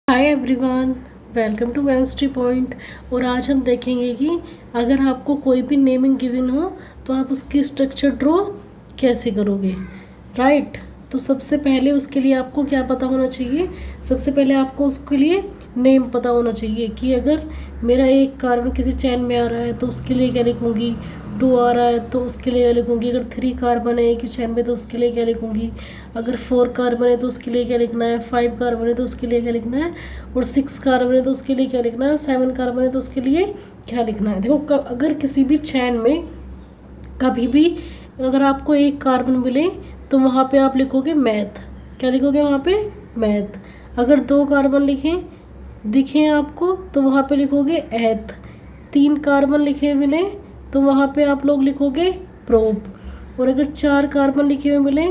Hi everyone, welcome to chemistry point. और आज हम देखेंगे कि अगर आपको कोई भी नेमिंग गिवन हो तो आप उसकी स्ट्रक्चर ड्रॉ कैसे करोगे। राइट। तो सबसे पहले उसके लिए आपको क्या पता होना चाहिए। सबसे पहले आपको उसके लिए नेम पता होना चाहिए कि अगर मेरा एक कार्बन किसी चैन में आ रहा है तो उसके लिए क्या लिखूँगी, 2 आ रहा है तो उसके लिए क्या लिखूँगी, अगर 3 कार्बन है एक ही चैन में तो उसके लिए क्या लिखूँगी, अगर 4 कार्बन है तो उसके लिए क्या लिखना है, 5 कार्बन है तो उसके लिए क्या लिखना है, और 6 कार्बन है तो उसके लिए क्या लिखना है, 7 कार्बन है तो उसके लिए क्या लिखना है। देखो अगर किसी भी चैन में कभी भी अगर आपको एक कार्बन मिले तो वहाँ पे आप लिखोगे मैथ। क्या लिखोगे वहाँ पे, मैथ। अगर 2 कार्बन दिखें आपको तो वहाँ पे लिखोगे एथ। 3 कार्बन लिखे मिले तो वहाँ पे आप लोग लिखोगे प्रोप। और अगर 4 कार्बन लिखे हुए मिले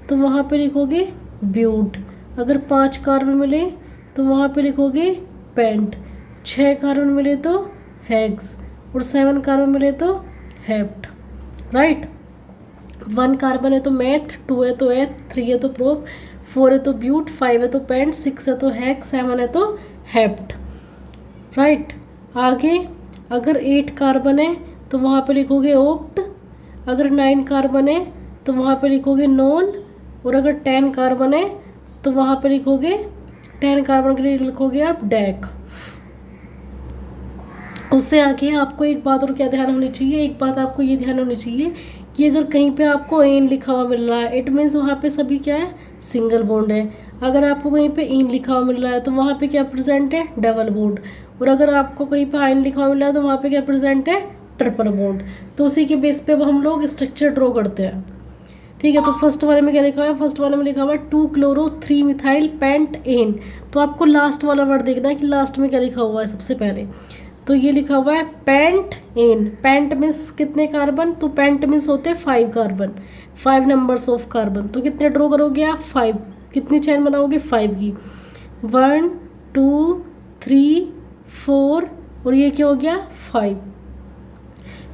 तो वहाँ पे लिखोगे ब्यूट। अगर 5 कार्बन मिले तो वहाँ पे लिखोगे पेंट। 6 कार्बन मिले तो हेक्स और 7 कार्बन मिले तो हेप्ट। राइट। 1 कार्बन है तो मैथ, 2 है तो एथ, 3 है तो प्रोप, 4 है तो ब्यूट, 5 है तो पेंट, 6 है तो हेक्स, 7 है तो हेप्ट। राइट। आगे अगर 8 कार्बन है तो वहाँ पे लिखोगे ओक्ट। अगर 9 कार्बन है तो वहाँ पे लिखोगे नॉन। और अगर 10 कार्बन है तो वहाँ पे लिखोगे 10 कार्बन के लिए लिखोगे आप डैक। उससे आगे आपको एक बात और क्या ध्यान होनी चाहिए, एक बात आपको ये ध्यान होनी चाहिए कि अगर कहीं पे आपको एन लिखा हुआ मिल रहा है इट मीन्स वहाँ पे सभी क्या है, सिंगल बॉन्ड है। अगर आपको कहीं पे इन लिखा हुआ मिल रहा है तो वहाँ पे क्या प्रेजेंट है, डबल बॉन्ड। और अगर आपको कहीं पे आइन लिखा हुआ मिल रहा है तो वहाँ पे क्या प्रेजेंट है, ट्रिपल बॉन्ड। तो उसी के बेस पे अब हम लोग स्ट्रक्चर ड्रॉ करते हैं। ठीक है। तो फर्स्ट वाले में क्या लिखा हुआ है, फर्स्ट वाले में लिखा हुआ है 2 क्लोरो 3 मिथाइल पेंट एन। तो आपको लास्ट वाला वर्ड देखना है कि लास्ट में क्या लिखा हुआ है। सबसे पहले तो ये लिखा हुआ है पेंट एन। पेंट मीन्स कितने कार्बन, तो पेंट मीन्स होते हैं 5 कार्बन, 5 नंबर्स ऑफ कार्बन। तो कितने ड्रॉ करोगे आप, 5। कितनी चैन बनाओगे, 5 की। 1 2 3 4 और ये क्या हो गया, 5।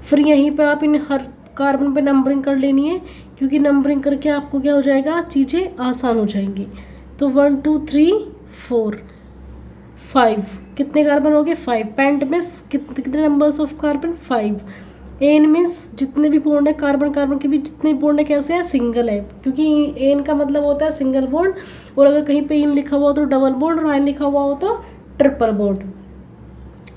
फिर यहीं पे आप इन हर कार्बन पे नंबरिंग कर लेनी है क्योंकि नंबरिंग करके आपको क्या हो जाएगा, चीज़ें आसान हो जाएंगी। तो 1 2 3 4 5 कितने कार्बन हो गए, 5। पेंट मीन्स कितने numbers of carbon, 5। N means जितने भी बॉन्ड है कार्बन कार्बन के बीच जितने बॉन्ड है कैसे है, सिंगल है, क्योंकि एन का मतलब होता है सिंगल बॉन्ड। और अगर कहीं पे इन लिखा हुआ हो तो डबल बॉन्ड और आइन लिखा हुआ हो तो ट्रिपल बॉन्ड।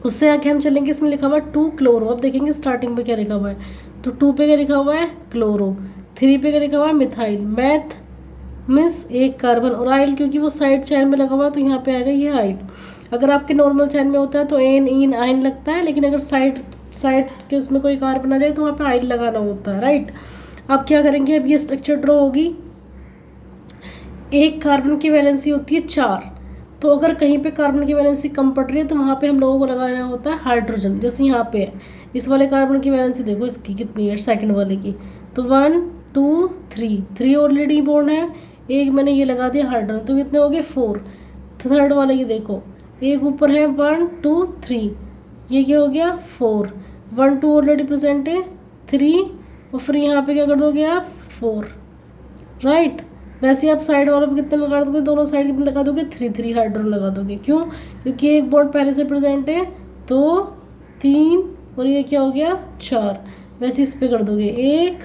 उससे आगे हम चलेंगे, इसमें लिखा हुआ है 2 क्लोरो। अब देखेंगे स्टार्टिंग पे क्या लिखा हुआ है। तो 2 पे क्या लिखा हुआ है, क्लोरो। 3 पे क्या लिखा हुआ है, मिथाइल। मैथ मीन्स एक कार्बन और आइल, क्योंकि वो साइड चैन में लगा हुआ है तो यहाँ पे आएगा ये आइल। अगर आपके नॉर्मल चैन में होता है तो एन इन आइन लगता है, लेकिन अगर साइड साइड के उसमें कोई कार्बन आ जाए तो वहाँ पे आइल लगाना होता है। राइट। अब क्या करेंगे, अब ये स्ट्रक्चर ड्रॉ होगी। एक कार्बन की वैलेंसी होती है 4। तो अगर कहीं पे कार्बन की वैलेंसी कम पड़ रही है तो वहाँ पे हम लोगों को लगाना होता है हाइड्रोजन। जैसे यहाँ पे है, इस वाले कार्बन की वैलेंसी देखो इसकी कितनी है, सेकंड वाले की। तो 1 2 3 ऑलरेडी बॉन्ड है, एक मैंने ये लगा दिया हाइड्रोजन, तो कितने हो गए, 4। थर्ड वाले की देखो, एक ऊपर है 1 2 3, ये क्या हो गया, 4। 1 2 ऑलरेडी प्रेजेंट है, 3 और फिर यहाँ पे क्या कर दोगे आप, 4। राइट। वैसे आप साइड वालों पे कितने लगा दोगे, दोनों साइड कितने लगा दोगे, 3 हाइड्रोजन लगा दोगे। क्यों, क्योंकि एक बॉन्ड पहले से प्रेजेंट है, तो 3 और ये क्या हो गया, 4। वैसे इस पे कर दोगे 1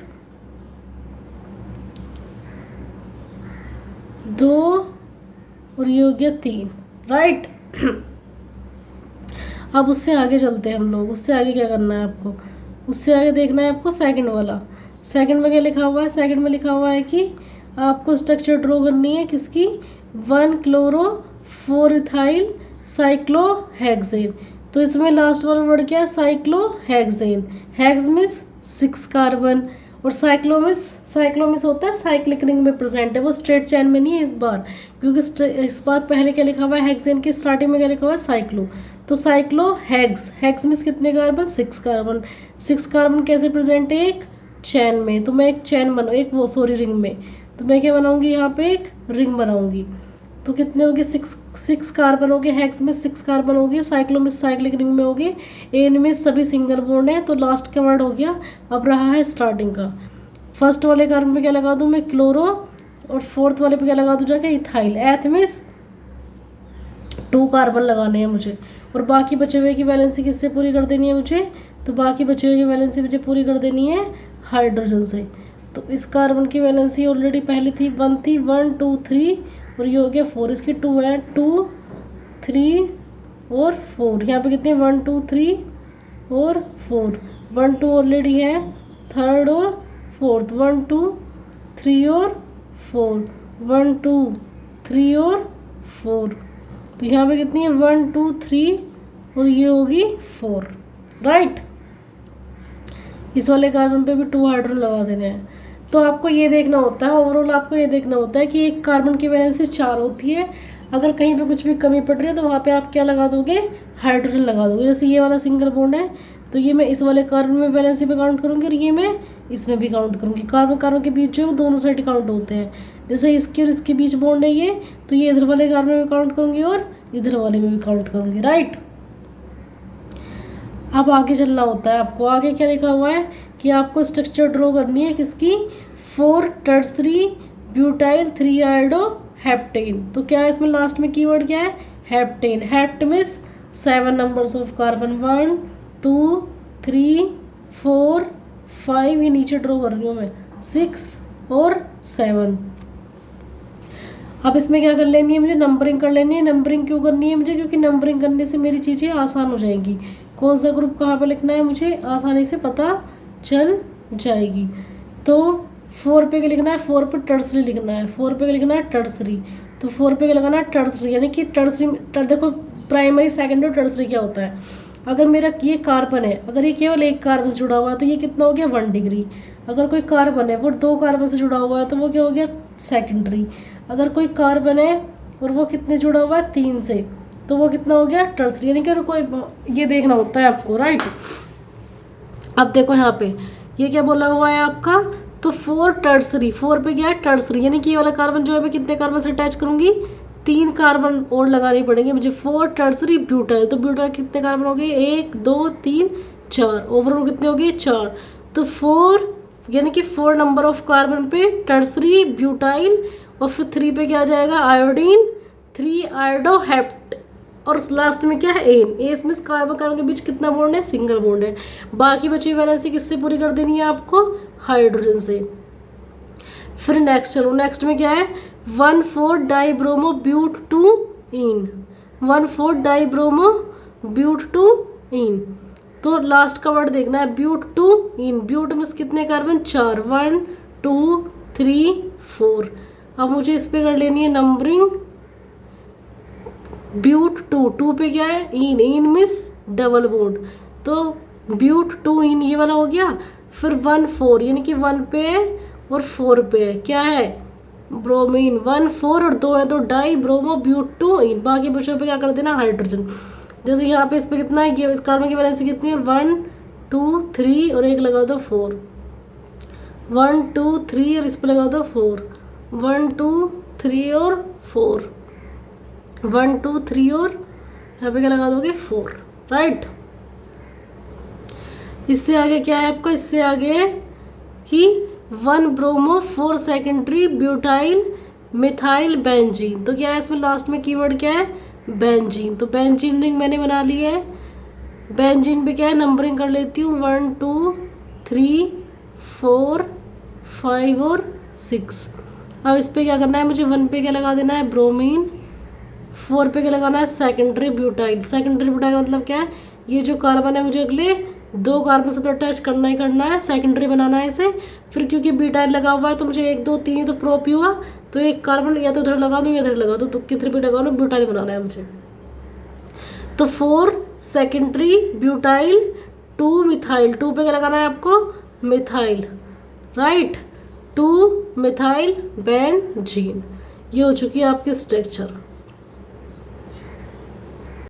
2 और ये हो गया 3। राइट। अब उससे आगे चलते हैं हम लोग। उससे आगे क्या करना है आपको, उससे आगे देखना है आपको सेकंड वाला। सेकंड में क्या लिखा हुआ है, सेकंड में लिखा हुआ है कि आपको स्ट्रक्चर ड्रॉ करनी है किसकी, 1 क्लोरो 4 इथाइल साइक्लोहेक्सेन। तो इसमें लास्ट वाला वर्ड क्या है, साइक्लोहेक्सेन। हेक्स मीन्स 6 कार्बन और साइक्लोमिस होता है साइक्लिक रिंग में प्रेजेंट है, वो स्ट्रेट चैन में नहीं है इस बार, क्योंकि इस बार पहले क्या लिखा हुआ है, हेक्सेन के स्टार्टिंग में क्या लिखा हुआ है, साइक्लो। तो साइक्लो हेक्स मीन्स कितने कार्बन, 6 कार्बन। 6 कार्बन कैसे प्रेजेंट है, एक चैन में। तो मैं एक चैन बना एक वो सॉरी रिंग में, तो मैं क्या बनाऊंगी, यहाँ पे एक रिंग बनाऊंगी। तो कितने हो गए, 6 कार्बन हो गए, हेक्स में 6 कार्बन हो गए, साइक्लो में साइक्लिक रिंग में हो गए, एन में सभी सिंगल बॉन्ड है। तो लास्ट का वर्ड हो गया। अब रहा है स्टार्टिंग का। फर्स्ट वाले कार्बन पे क्या लगा दूँ मैं, क्लोरो, और फोर्थ वाले पे क्या लगा दूँ जाके, इथाइल। एथ मीन्स 2 कार्बन लगाने हैं मुझे, और बाकी बचे हुए की वैलेंसी किससे पूरी कर देनी है मुझे, तो बाकी बचे हुए की वैलेंसी मुझे पूरी कर देनी है हाइड्रोजन से। तो इस कार्बन की वैलेंसी ऑलरेडी पहले थी 1 थी, 1 2 3 और ये हो गया 4, इसकी 2 है, 2 3 और 4, यहाँ पे कितने 1 2 3 और 4, 1 2 ऑलरेडी है, थर्ड और फोर्थ, 1 2 3 और 4, 1 2 3 और 4, तो यहाँ पे कितनी है 1 2 3 और ये होगी 4, राइट। इस वाले कार्बन पे भी 2 हाइड्रोजन लगा देने हैं। तो आपको ये देखना होता है, ओवरऑल आपको ये देखना होता है कि एक कार्बन की वैलेंसी 4 होती है, अगर कहीं पे कुछ भी कमी पड़ रही है तो वहाँ पे आप क्या लगा दोगे, हाइड्रोजन लगा दोगे। जैसे ये वाला सिंगल बॉन्ड है तो ये मैं इस वाले कार्बन में वैलेंसी पे काउंट करूँगी और ये मैं इसमें भी काउंट करूँगी। कार्बन कार्बन के बीच जो है वो दोनों साइड काउंट होते हैं। जैसे इसके और इसके बीच बॉन्ड है ये, तो ये इधर वाले कार्बन में काउंट करूँगी और इधर वाले में भी काउंट करूँगी, राइट। अब आगे चलना होता है आपको। आगे क्या लिखा हुआ है कि आपको स्ट्रक्चर ड्रॉ करनी है किसकी, 4 टर्सरी ब्यूटाइल 3 आयोडो हेप्टेन। तो क्या है इसमें लास्ट में कीवर्ड क्या है, heptane. Hept means 7 numbers of carbon, 1 2 3 4 5, ये नीचे ड्रॉ कर रही हूँ मैं, 6 और 7। अब इसमें क्या कर लेनी है मुझे, नंबरिंग कर लेनी है। नंबरिंग क्यों करनी है मुझे, क्योंकि नंबरिंग करने से मेरी चीज़ें आसान हो जाएंगी। कौन सा ग्रुप कहाँ पे लिखना है मुझे आसानी से पता चल जाएगी। तो 4 पे क्या लिखना है, 4 पे टर्सरी लिखना है, 4 पे क्या लिखना है टर्सरी, तो 4 पे क्या लगाना है टर्सरी, यानी कि टर्सरी देखो प्राइमरी सेकेंडरी और टर्सरी क्या होता है। अगर मेरा ये कार्बन है, अगर ये केवल एक कार्बन से जुड़ा हुआ है तो ये कितना हो गया 1 डिग्री। अगर कोई कार्बन है वो 2 कार्बन से जुड़ा हुआ है तो वो क्या हो गया सेकेंडरी। अगर कोई कार्बन है और वो कितने जुड़ा हुआ है 3 से, तो वो कितना हो गया टर्सरी, यानी कि कोई ये देखना होता है आपको, राइट। अब देखो यहाँ पे ये क्या बोला हुआ है आपका, तो 4 टर्सरी, 4 पे क्या है टर्सरी, यानी कि ये वाला कार्बन जो है मैं कितने कार्बन से अटैच करूँगी, 3 कार्बन और लगाने पड़ेंगे मुझे। 4 टर्सरी ब्यूटाइल, तो ब्यूटाइल कितने कार्बन हो गए 1 2 3 4, ओवरऑल कितने हो गए 4। तो 4 यानी कि 4 नंबर ऑफ कार्बन पे टर्सरी ब्यूटाइल, और फिर 3 पे क्या आ जाएगा आयोडीन, 3 आयोडो हेप्ट, और लास्ट में क्या है एन। एस में कार्बन कार्बन के बीच कितना बॉन्ड है, सिंगल बॉन्ड है। बाकी बची वैलेंसी किससे पूरी कर देनी है आपको, हाइड्रोजन से। फिर नेक्स्ट चलो, नेक्स्ट में क्या है 1,4 डाइब्रोमो ब्यूट 2 इन, 1,4 डाइब्रोमो ब्यूट 2 इन। तो लास्ट का वर्ड देखना है ब्यूट 2 इन, ब्यूट में कितने कार्बन 4, 1 2 3 4। अब मुझे इस पे कर लेनी है नंबरिंग, ब्यूट 2 पे क्या है इन, इन मिस डबल बॉन्ड, तो ब्यूट 2 इन ये वाला हो गया। फिर 1 4 यानी कि 1 पे है और 4 पे है क्या है ब्रोमीन, 1 4 और 2 है तो डाई ब्रोमो ब्यूट 2 इन। बाकी बच्चों पे क्या कर देना हाइड्रोजन। जैसे यहाँ पे इस पे कितना है, इस कार्बन की वैलेंसी कितनी है 1 2 3 और एक लगा दो 4, 1 2 3 और इस पे लगा दो 4, 1 2 3 और 4, 1 2 3 और यहाँ पे क्या लगा दोगे 4, राइट। इससे आगे क्या है आपका, इससे आगे है कि 1 bromo 4 secondary butyl methyl benzene. तो क्या है इसमें लास्ट में कीवर्ड क्या है बेंजीन। तो बेंजीन रिंग मैंने बना ली है। बेंजीन पे क्या है नंबरिंग कर लेती हूँ 1 2 3 4 5 और 6। अब इस पे क्या करना है मुझे, 1 पे क्या लगा देना है ब्रोमीन, 4 पे क्या लगाना है सेकेंडरी ब्यूटाइल। सेकेंडरी ब्यूटाइल का मतलब क्या है, ये जो कार्बन है मुझे अगले 2 कार्बन से तो अटैच करना ही करना है, सेकेंडरी बनाना है इसे। फिर क्योंकि ब्यूटाइल लगा हुआ है तो मुझे 1 2 3 तो प्रोप ही हुआ, तो एक कार्बन या तो उधर लगा दूँ या इधर लगा दूँ, तो किधर भी लगा लो ब्यूटाइल बनाना है मुझे। तो 4 सेकेंडरी ब्यूटाइल 2 मिथाइल, 2 पे क्या लगाना है आपको मिथाइल, राइट, 2 मिथाइल बेंजीन। ये हो चुकी है आपकी स्ट्रक्चर।